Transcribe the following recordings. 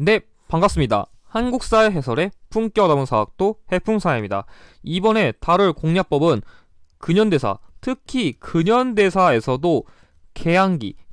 네, 반갑습니다. 한국사의 해설의 품격 담은 사학도 해풍사입니다. 이번에 다룰 공략법은 근현대사, 특히 근현대사에서도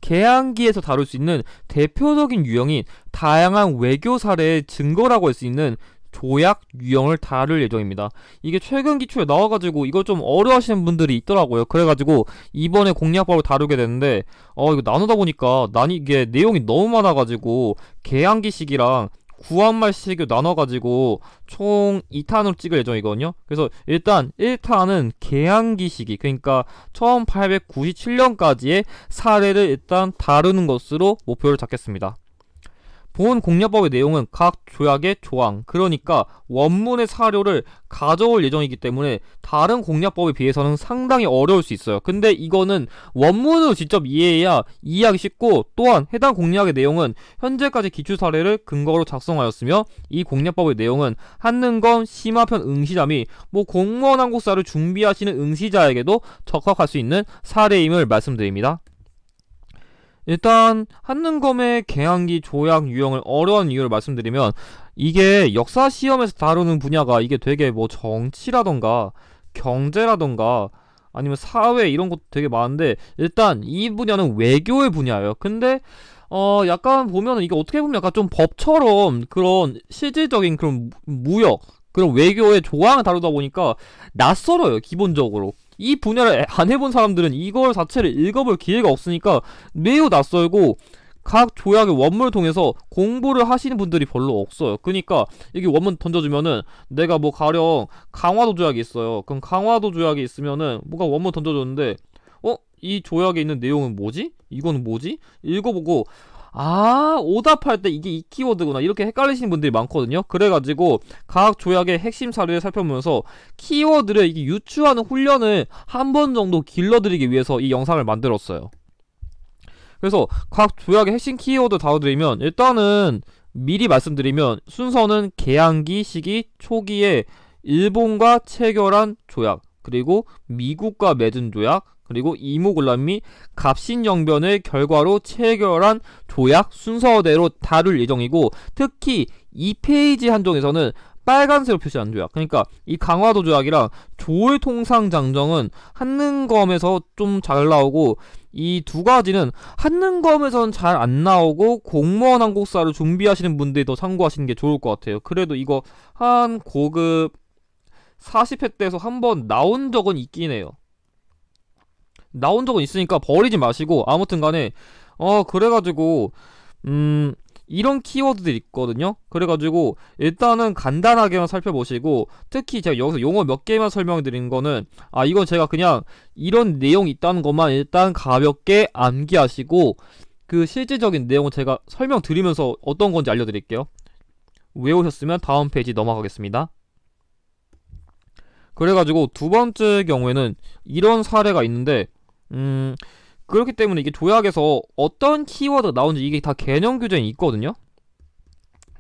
개항기에서 다룰 수 있는 대표적인 유형인 다양한 외교 사례의 증거라고 할 수 있는 조약 유형을 다룰 예정입니다. 이게 최근 기초에 나와가지고 이걸 좀 어려워하시는 분들이 있더라고요. 그래가지고 이번에 공략법을 다루게 됐는데 이거 나누다 보니까 이게 내용이 너무 많아가지고 개항기식이랑 구한말식을 나눠가지고 총 2탄으로 찍을 예정이거든요. 그래서 일단 1탄은 개항기 시기, 그러니까 1897년까지의 사례를 일단 다루는 것으로 목표를 잡겠습니다. 본 공략법의 내용은 각 조약의 조항, 그러니까 원문의 사료를 가져올 예정이기 때문에 다른 공략법에 비해서는 상당히 어려울 수 있어요. 근데 이거는 원문으로 직접 이해해야 이해하기 쉽고, 또한 해당 공략의 내용은 현재까지 기출 사례를 근거로 작성하였으며, 이 공략법의 내용은 한능검 심화편 응시자 및 공무원 한국사를 준비하시는 응시자에게도 적합할 수 있는 사례임을 말씀드립니다. 일단 한능검의 개항기 조약 유형을 어려운 이유를 말씀드리면, 이게 역사 시험에서 다루는 분야가 이게 되게 정치라던가 경제라던가 아니면 사회 이런 것도 되게 많은데, 일단 이 분야는 외교의 분야예요. 근데 약간 보면은 이게 어떻게 보면 약간 좀 법처럼 그런 실질적인 그런 무역, 그런 외교의 조항을 다루다 보니까 낯설어요, 기본적으로. 이 분야를 안 해본 사람들은 이걸 자체를 읽어볼 기회가 없으니까 매우 낯설고, 각 조약의 원문을 통해서 공부를 하시는 분들이 별로 없어요. 그러니까 이게 원문 던져주면은, 내가 가령 강화도 조약이 있어요. 그럼 강화도 조약이 있으면은 원문 던져줬는데, 이 조약에 있는 내용은 뭐지? 이거는 뭐지? 읽어보고, 오답할 때 이게 이 키워드구나, 이렇게 헷갈리시는 분들이 많거든요. 그래가지고 각 조약의 핵심 사례를 살펴보면서 키워드를 이게 유추하는 훈련을 한 번 정도 길러드리기 위해서 이 영상을 만들었어요. 그래서 각 조약의 핵심 키워드 다뤄드리면, 일단은 미리 말씀드리면 순서는 개항기 시기 초기에 일본과 체결한 조약, 그리고 미국과 맺은 조약, 그리고 이모군란 및 갑신정변의 결과로 체결한 조약 순서대로 다룰 예정이고, 특히 2페이지 한정에서는 빨간색으로 표시한 조약, 그러니까 이 강화도 조약이랑 조을통상장정은 한능검에서 좀 잘 나오고, 이 두 가지는 한능검에서는 잘 안 나오고 공무원 한국사를 준비하시는 분들이 더 참고하시는 게 좋을 것 같아요. 그래도 이거 한 고급 40회 때에서 한번 나온 적은 있긴 해요. 나온 적은 있으니까 버리지 마시고, 아무튼 간에 그래가지고 이런 키워드들이 있거든요. 그래가지고 일단은 간단하게만 살펴보시고, 특히 제가 여기서 용어 몇 개만 설명드린 거는, 이건 제가 그냥 이런 내용이 있다는 것만 일단 가볍게 암기하시고, 그 실질적인 내용은 제가 설명드리면서 어떤 건지 알려드릴게요. 외우셨으면 다음 페이지 넘어가겠습니다. 그래가지고 두 번째 경우에는 이런 사례가 있는데, 그렇기 때문에 이게 조약에서 어떤 키워드가 나오는지 이게 다 개념 교재에 있거든요.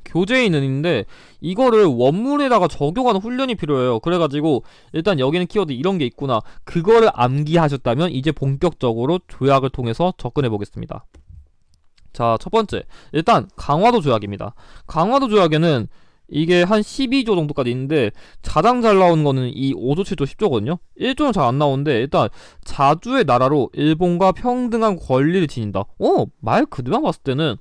교재에 있는데 이거를 원문에다가 적용하는 훈련이 필요해요. 그래가지고 일단 여기는 키워드 이런 게 있구나, 그거를 암기하셨다면 이제 본격적으로 조약을 통해서 접근해 보겠습니다. 자, 첫 번째, 일단 강화도 조약입니다. 강화도 조약에는 이게 한 12조 정도까지 있는데, 가장 잘 나오는 거는 이 5조, 7조, 10조거든요. 1조는 잘 안 나오는데, 일단 자주의 나라로 일본과 평등한 권리를 지닌다. 말 그대로만 봤을 때는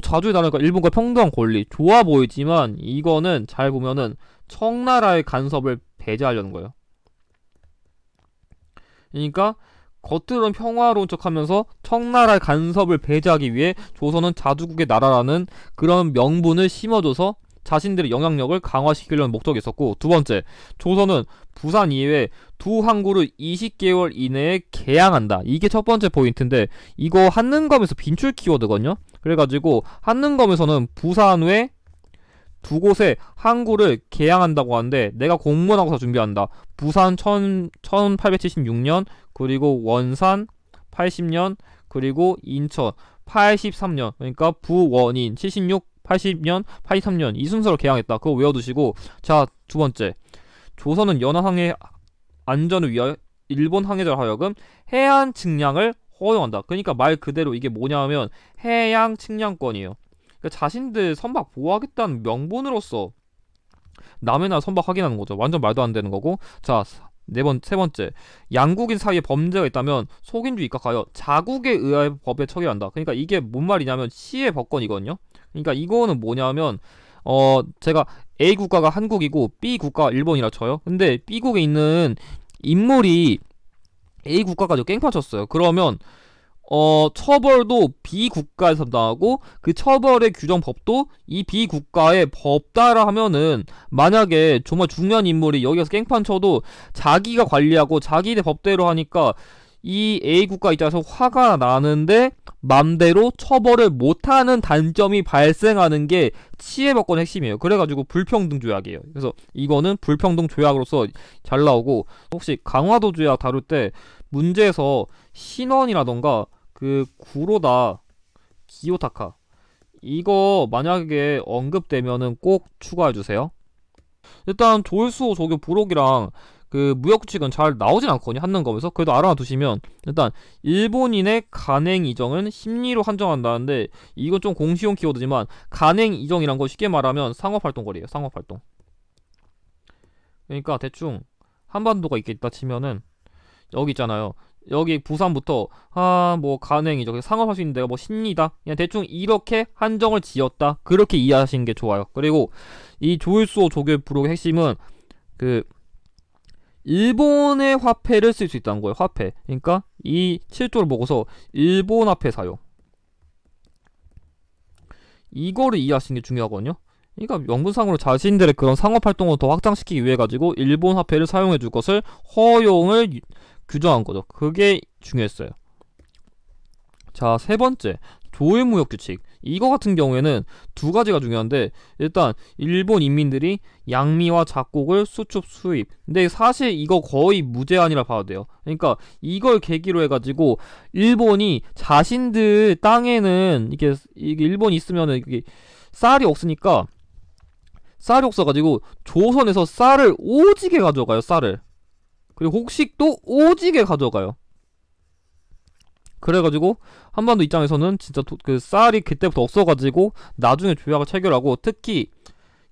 자주의 나라니까 일본과 평등한 권리, 좋아 보이지만 이거는 잘 보면은 청나라의 간섭을 배제하려는 거예요. 그러니까 겉으로는 평화로운 척하면서 청나라의 간섭을 배제하기 위해 조선은 자주국의 나라라는 그런 명분을 심어줘서 자신들의 영향력을 강화시키려는 목적이 있었고, 두 번째, 조선은 부산 이외에 두 항구를 20개월 이내에 개항한다. 이게 첫 번째 포인트인데, 이거 한능검에서 빈출 키워드거든요. 그래가지고 한능검에서는 부산 외 두 곳에 항구를 개항한다고 하는데, 내가 공무원 하고서 준비한다. 부산 1876년, 그리고 원산 80년, 그리고 인천 83년, 그러니까 부원인 76, 80년, 83년 이 순서로 개항했다. 그거 외워두시고, 자, 두 번째, 조선은 연안항해 안전을 위하여 일본 항해자를 하여금 해안 측량을 허용한다. 그러니까 말 그대로 이게 뭐냐면 해양 측량권이에요. 그러니까 자신들 선박 보호하겠다는 명분으로서 남의 나라 선박 확인하는 거죠. 완전 말도 안 되는 거고. 자, 세 번째. 양국인 사이에 범죄가 있다면 속인주 입각하여 자국에 의하여 법에 처리한다. 그러니까 이게 뭔 말이냐면 시의 법권이거든요. 그러니까 이거는 뭐냐면 제가 A 국가가 한국이고 B 국가가 일본이라 쳐요. 근데 B국에 있는 인물이 A 국가까지 깽판 쳤어요. 그러면 처벌도 B 국가에서 나오고 그 처벌의 규정 법도 이 B 국가의 법 따라 하면은 만약에 정말 중요한 인물이 여기서 깽판 쳐도 자기가 관리하고 자기네 법대로 하니까 이 A 국가 입장에서 화가 나는데 맘대로 처벌을 못하는 단점이 발생하는 게 치해법권의 핵심이에요. 그래가지고 불평등 조약이에요. 그래서 이거는 불평등 조약으로서 잘 나오고, 혹시 강화도 조약 다룰 때 문제에서 신원이라던가 그 구로다 기요타카 이거 만약에 언급되면은 꼭 추가해주세요. 일단 조일수 조교 부록이랑 그 무역규칙은 잘 나오진 않거든요, 한능검에서. 그래도 알아두시면, 일단 일본인의 간행 이정은 심리로 한정한다는데 이건 좀 공시용 키워드지만, 간행 이정이란 거 쉽게 말하면 상업활동거리예요. 상업활동. 그러니까 대충 한반도가 있겠다 치면은 여기 있잖아요. 여기 부산부터 뭐 간행이죠. 상업할 수 있는 데가 뭐 심리다. 그냥 대충 이렇게 한정을 지었다. 그렇게 이해하시는 게 좋아요. 그리고 이 조일수 조교 부록의 핵심은 그 일본의 화폐를 쓸 수 있다는 거예요. 화폐. 그러니까 이 7조를 보고서 일본 화폐 사용. 이거를 이해하시는 게 중요하거든요. 그러니까 명분상으로 자신들의 그런 상업활동을 더 확장시키기 위해 가지고 일본 화폐를 사용해 줄 것을 허용을 규정한 거죠. 그게 중요했어요. 자, 세 번째. 조일무역규칙. 이거 같은 경우에는 두 가지가 중요한데, 일단 일본 인민들이 양미와 잡곡을 수출 수입. 근데 사실 이거 거의 무제한이라 봐도 돼요. 그러니까 이걸 계기로 해가지고 일본이 자신들 땅에는 이게 일본이 있으면은 이게 쌀이 없으니까, 쌀이 없어가지고 조선에서 쌀을 오지게 가져가요. 쌀을. 그리고 곡식도 오지게 가져가요. 그래가지고 한반도 입장에서는 진짜 그 쌀이 그때부터 없어가지고 나중에 조약을 체결하고, 특히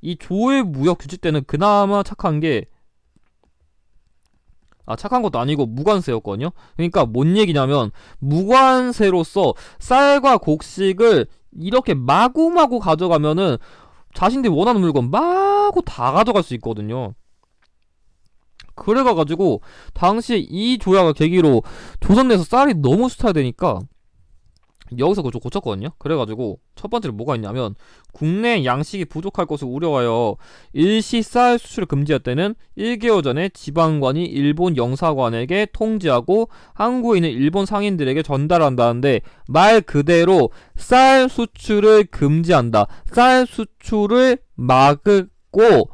이 조일 무역 규칙 때는 그나마 착한 게, 착한 것도 아니고 무관세였거든요. 그러니까 뭔 얘기냐면, 무관세로서 쌀과 곡식을 이렇게 마구마구 가져가면은 자신들이 원하는 물건 마구 다 가져갈 수 있거든요. 그래가지고 당시 이 조약을 계기로 조선 내에서 쌀이 너무 수탈되니까 여기서 그걸 좀 고쳤거든요. 그래가지고 첫 번째로 뭐가 있냐면, 국내 양식이 부족할 것을 우려하여 일시 쌀 수출을 금지할 때는 1개월 전에 지방관이 일본 영사관에게 통지하고 한국에 있는 일본 상인들에게 전달한다는데, 말 그대로 쌀 수출을 금지한다. 쌀 수출을 막고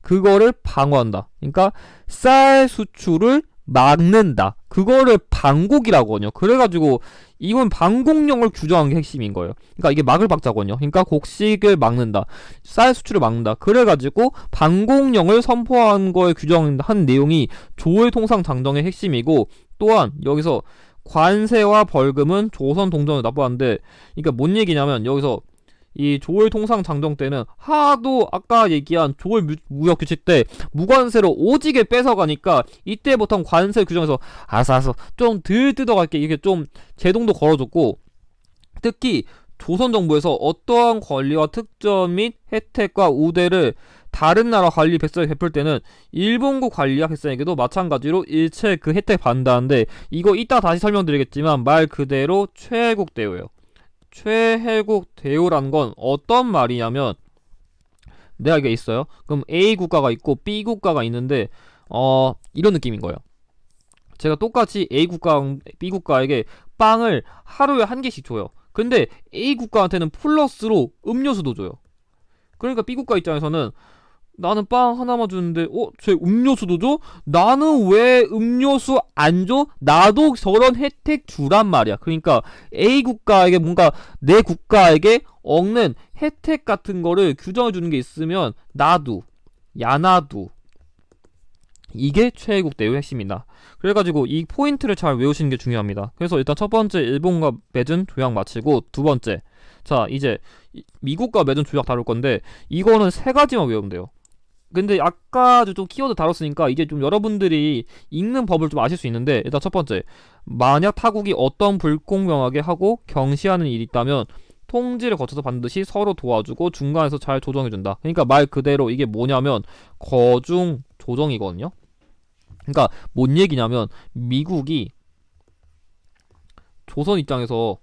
그거를 방어한다. 그러니까 쌀 수출을 막는다. 그거를 방곡이라고 하거든요. 그래가지고 이건 방곡령을 규정한 게 핵심인 거예요. 그러니까 이게 막을 박자거든요. 그러니까 곡식을 막는다, 쌀 수출을 막는다. 그래가지고 방곡령을 선포한 거에 규정한 내용이 조일통상장정의 핵심이고, 또한 여기서 관세와 벌금은 조선 동정을 납부하는데, 그러니까 뭔 얘기냐면, 여기서 이 조일통상장정 때는 하도 아까 얘기한 조일무역규칙 때 무관세로 오지게 뺏어가니까, 이때부터 관세 규정에서 알았어 좀 덜 뜯어갈게 이렇게 좀 제동도 걸어줬고, 특히 조선 정부에서 어떠한 권리와 특전 및 혜택과 우대를 다른 나라 관리 백성에 베풀 때는 일본국 관리와 백성에게도 마찬가지로 일체 그 혜택 받는다는데, 이거 이따 다시 설명드리겠지만 말 그대로 최혜국 대우예요. 최혜국 대우라는 건 어떤 말이냐면, 내가 이게 있어요. 그럼 A 국가가 있고 B 국가가 있는데 이런 느낌인 거예요. 제가 똑같이 A 국가, B 국가에게 빵을 하루에 한 개씩 줘요. 근데 A 국가한테는 플러스로 음료수도 줘요. 그러니까 B 국가 입장에서는 나는 빵 하나만 주는데 쟤 음료수도 줘? 나는 왜 음료수 안 줘? 나도 저런 혜택 주란 말이야. 그러니까 A 국가에게 뭔가 내 국가에게 얻는 혜택 같은 거를 규정해 주는 게 있으면 나도, 야나도, 이게 최혜국 대우의 핵심이다. 그래가지고 이 포인트를 잘 외우시는 게 중요합니다. 그래서 일단 첫 번째 일본과 맺은 조약 마치고, 두 번째 자, 이제 미국과 맺은 조약 다룰 건데 이거는 세 가지만 외우면 돼요. 근데 아까도 좀 키워드 다뤘으니까 이제 좀 여러분들이 읽는 법을 좀 아실 수 있는데, 일단 첫 번째, 만약 타국이 어떤 불공평하게 하고 경시하는 일이 있다면 통지를 거쳐서 반드시 서로 도와주고 중간에서 잘 조정해준다. 그러니까 말 그대로 이게 뭐냐면 거중 조정이거든요. 그러니까 뭔 얘기냐면 미국이 조선 입장에서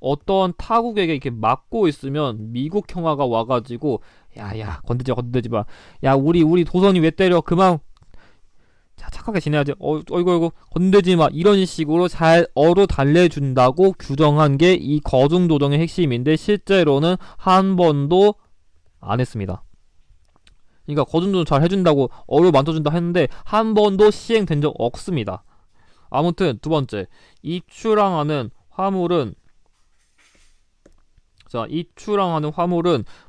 어떤 타국에게 이렇게 막고 있으면 미국 형아가 와가지고 야야 건들지 마. 야 우리 조선이 왜 때려? 그만. 자 착하게 지내야지. 어이구 건들지 마. 이런 식으로 잘 어루 달래준다고 규정한 게 이 거중 조정의 핵심인데 실제로는 한 번도 안 했습니다. 그러니까 거중 조정 잘 해준다고 어루 만져준다 했는데 한 번도 시행된 적 없습니다. 아무튼 두 번째, 입출항하는 화물은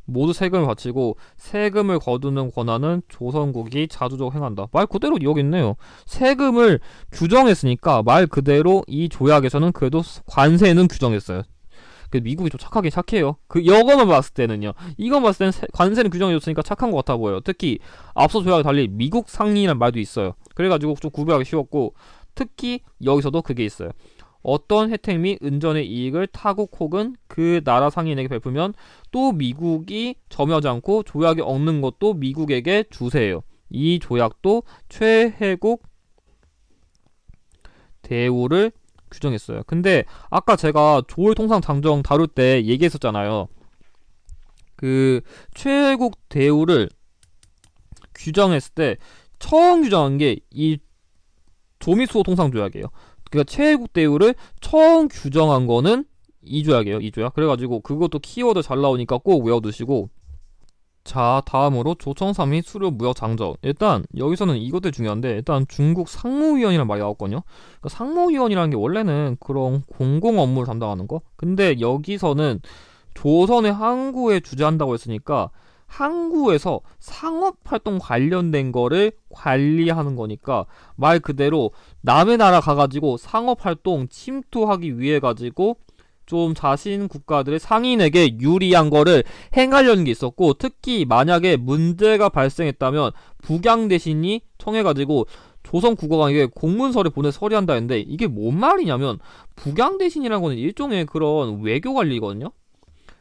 모두 세금을 바치고 세금을 거두는 권한은 조선국이 자주적으로 행한다. 말 그대로 여기 있네요. 세금을 규정했으니까 말 그대로 이 조약에서는 그래도 관세는 규정했어요. 미국이 좀 착해요. 이거만 봤을 때는요. 이거 봤을 때는 관세는 규정해줬으니까 착한 것 같아 보여요. 특히 앞서 조약에 달리 미국 상인이라는 말도 있어요. 그래가지고 좀 구별하기 쉬웠고, 특히 여기서도 그게 있어요. 어떤 혜택 및 은전의 이익을 타국 혹은 그 나라 상인에게 베풀면 또 미국이 점유하지 않고 조약에 얻는 것도 미국에게 주세요. 이 조약도 최혜국 대우를 규정했어요. 근데 아까 제가 조울통상 장정 다룰 때 얘기했었잖아요. 그 최혜국 대우를 규정했을 때 처음 규정한 게 이 조미수호 통상조약이에요. 그러니까 최혜국 대우를 처음 규정한 거는 이 조약이에요. 이 조약. 그래가지고 그것도 키워드 잘 나오니까 꼭 외워두시고, 자 다음으로 조청삼 및 수료 무역 장정. 일단 여기서는 이것도 중요한데, 일단 중국 상무위원이라는 말이 나왔거든요. 그러니까 상무위원이라는 게 원래는 그런 공공 업무를 담당하는 거. 근데 여기서는 조선의 항구에 주재한다고 했으니까 항구에서 상업활동 관련된 거를 관리하는 거니까 말 그대로 남의 나라 가가지고 상업활동 침투하기 위해 가지고 좀 자신 국가들의 상인에게 유리한 거를 행하려는 게 있었고, 특히 만약에 문제가 발생했다면 북양 대신이 청해가지고 조선 국어관에게 공문서를 보내 서리한다 했는데, 이게 뭔 말이냐면 북양 대신이라는 거는 일종의 그런 외교 관리거든요.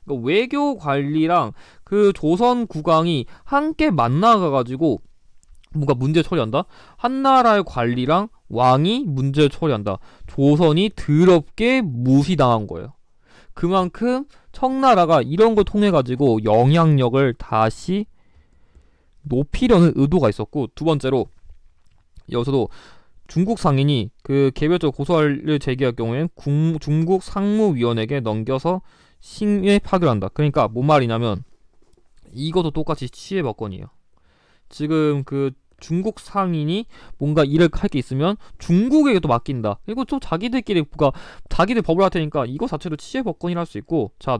그러니까 외교 관리랑 그 조선 국왕이 함께 만나가가지고 뭔가 문제 처리한다? 한 나라의 관리랑 왕이 문제를 처리한다. 조선이 더럽게 무시당한 거예요. 그만큼 청나라가 이런 걸 통해가지고 영향력을 다시 높이려는 의도가 있었고, 두 번째로 여기서도 중국 상인이 그 개별적 고소를 제기할 경우엔 중국 상무위원에게 넘겨서 심의 파결한다. 그러니까 뭔 말이냐면 이것도 똑같이 치해법권이에요. 지금 그 중국 상인이 뭔가 일을 할 게 있으면 중국에게도 맡긴다. 이거 좀 자기들 법을 할 테니까 이거 자체도 치해법권이라 할 수 있고. 자,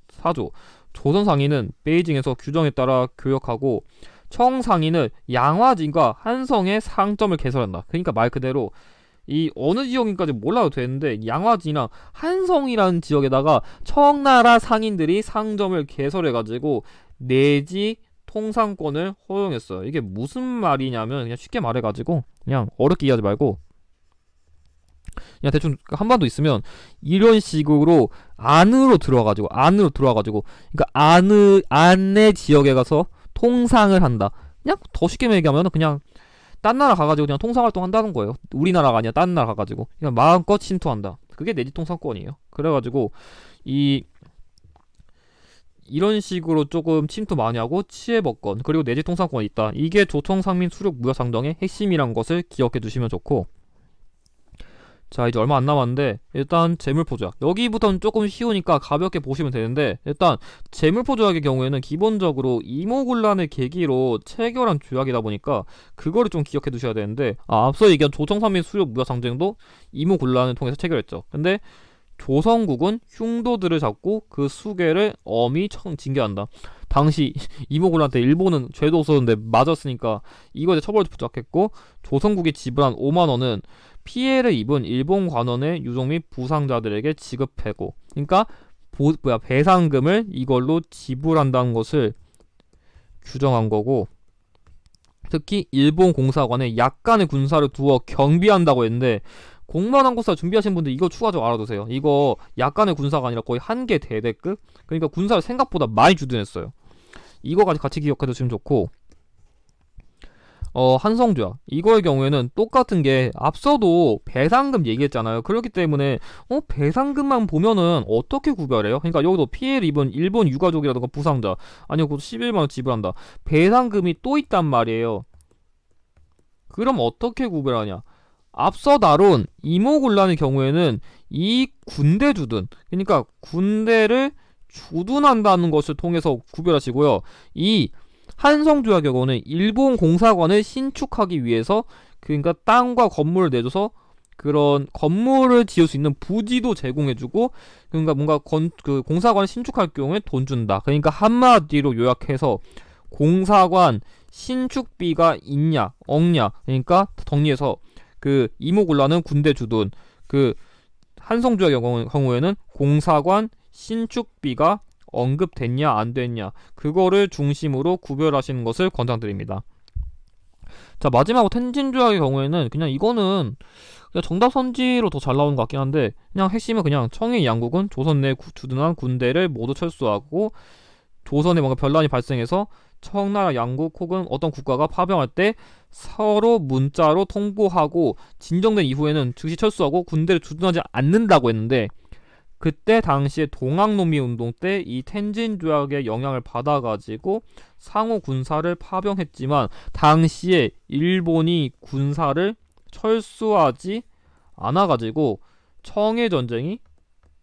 4조. 조선 상인은 베이징에서 규정에 따라 교역하고 청 상인은 양화진과 한성의 상점을 개설한다. 그러니까 말 그대로 이 어느 지역인까지 몰라도 되는데 양화진이랑 한성이라는 지역에다가 청나라 상인들이 상점을 개설해가지고 내지 통상권을 허용했어요. 이게 무슨 말이냐면, 그냥 쉽게 말해가지고 그냥 어렵게 이해하지 말고 그냥 대충 한반도 있으면 이런 식으로 안으로 들어와가지고 그러니까 안의 지역에 가서 통상을 한다. 그냥 더 쉽게 얘기하면 그냥 딴 나라 가가지고 그냥 통상활동 한다는 거예요. 우리나라가 아니라 딴 나라 가가지고 그냥 마음껏 침투한다. 그게 내지 통상권이에요. 그래가지고 이런 식으로 조금 침투 많이 하고 치해법권 그리고 내지 통상권이 있다. 이게 조청상민 수륙 무역장정의 핵심이란 것을 기억해 두시면 좋고, 자 이제 얼마 안 남았는데 일단 재물포조약, 여기부터는 조금 쉬우니까 가볍게 보시면 되는데, 일단 재물포조약의 경우에는 기본적으로 이모군란을 계기로 체결한 조약이다 보니까 그거를 좀 기억해 두셔야 되는데, 앞서 얘기한 조청삼민 수륙 무역장정도 이모군란을 통해서 체결했죠. 근데 조선국은 흉도들을 잡고 그 수괴를 엄히 징계한다. 당시 이모군란한테 일본은 죄도 없었는데 맞았으니까 이거에 처벌을 부착했고, 조선국이 지불한 5만원은 피해를 입은 일본 관원의 유족 및 부상자들에게 지급하고, 그러니까 배상금을 이걸로 지불한다는 것을 규정한 거고, 특히 일본 공사관에 약간의 군사를 두어 경비한다고 했는데, 공무원 항공사 준비하시는 분들 이거 추가적으로 알아두세요. 이거 약간의 군사가 아니라 거의 한개 대대급? 그러니까 군사를 생각보다 많이 주둔했어요. 이거까지 같이 기억해두시면 좋고, 한성조약 이거의 경우에는 똑같은 게 앞서도 배상금 얘기했잖아요. 그렇기 때문에 배상금만 보면은 어떻게 구별해요? 그러니까 여기도 피해를 입은 일본 유가족이라든가 부상자, 아니요 그것도 11만원 지불한다, 배상금이 또 있단 말이에요. 그럼 어떻게 구별하냐? 앞서 다룬 이모군란의 경우에는 이 군대 주둔, 그러니까 군대를 주둔한다는 것을 통해서 구별하시고요. 이 한성조약의 경우는 일본 공사관을 신축하기 위해서, 그러니까 땅과 건물을 내줘서 그런 건물을 지을 수 있는 부지도 제공해주고, 그러니까 뭔가 공사관을 신축할 경우에 돈 준다. 그러니까 한마디로 요약해서 공사관 신축비가 있냐 없냐, 그러니까 정리해서 그 이모군란은 군대 주둔, 그 한성조약의 경우에는 공사관 신축비가 언급됐냐 안 됐냐, 그거를 중심으로 구별하시는 것을 권장드립니다. 자, 마지막으로 텐진조약의 경우에는 그냥 이거는 그냥 정답 선지로 더 잘 나오는 것 같긴 한데, 그냥 핵심은 그냥 청해 양국은 조선 내 주둔한 군대를 모두 철수하고, 조선에 뭔가 변란이 발생해서 청나라 양국 혹은 어떤 국가가 파병할 때 서로 문자로 통보하고 진정된 이후에는 즉시 철수하고 군대를 주둔하지 않는다고 했는데, 그때 당시에 동학농민 운동 때 이 텐진 조약의 영향을 받아가지고 상호 군사를 파병했지만, 당시에 일본이 군사를 철수하지 않아가지고 청해 전쟁이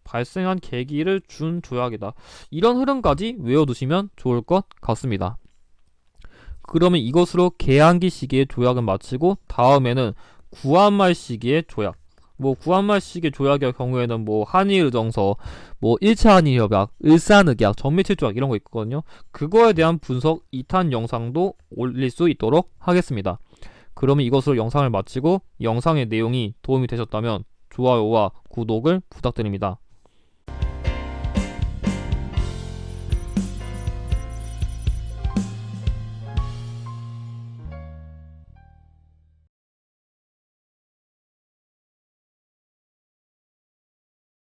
발생한 계기를 준 조약이다. 이런 흐름까지 외워두시면 좋을 것 같습니다. 그러면 이것으로 개항기 시기의 조약은 마치고, 다음에는 구한말 시기의 조약. 구한말 시기의 조약의 경우에는 한일의정서, 1차 한일협약, 을산의약, 전미칠조약 이런 거 있거든요. 그거에 대한 분석 2탄 영상도 올릴 수 있도록 하겠습니다. 그러면 이것으로 영상을 마치고, 영상의 내용이 도움이 되셨다면 좋아요와 구독을 부탁드립니다.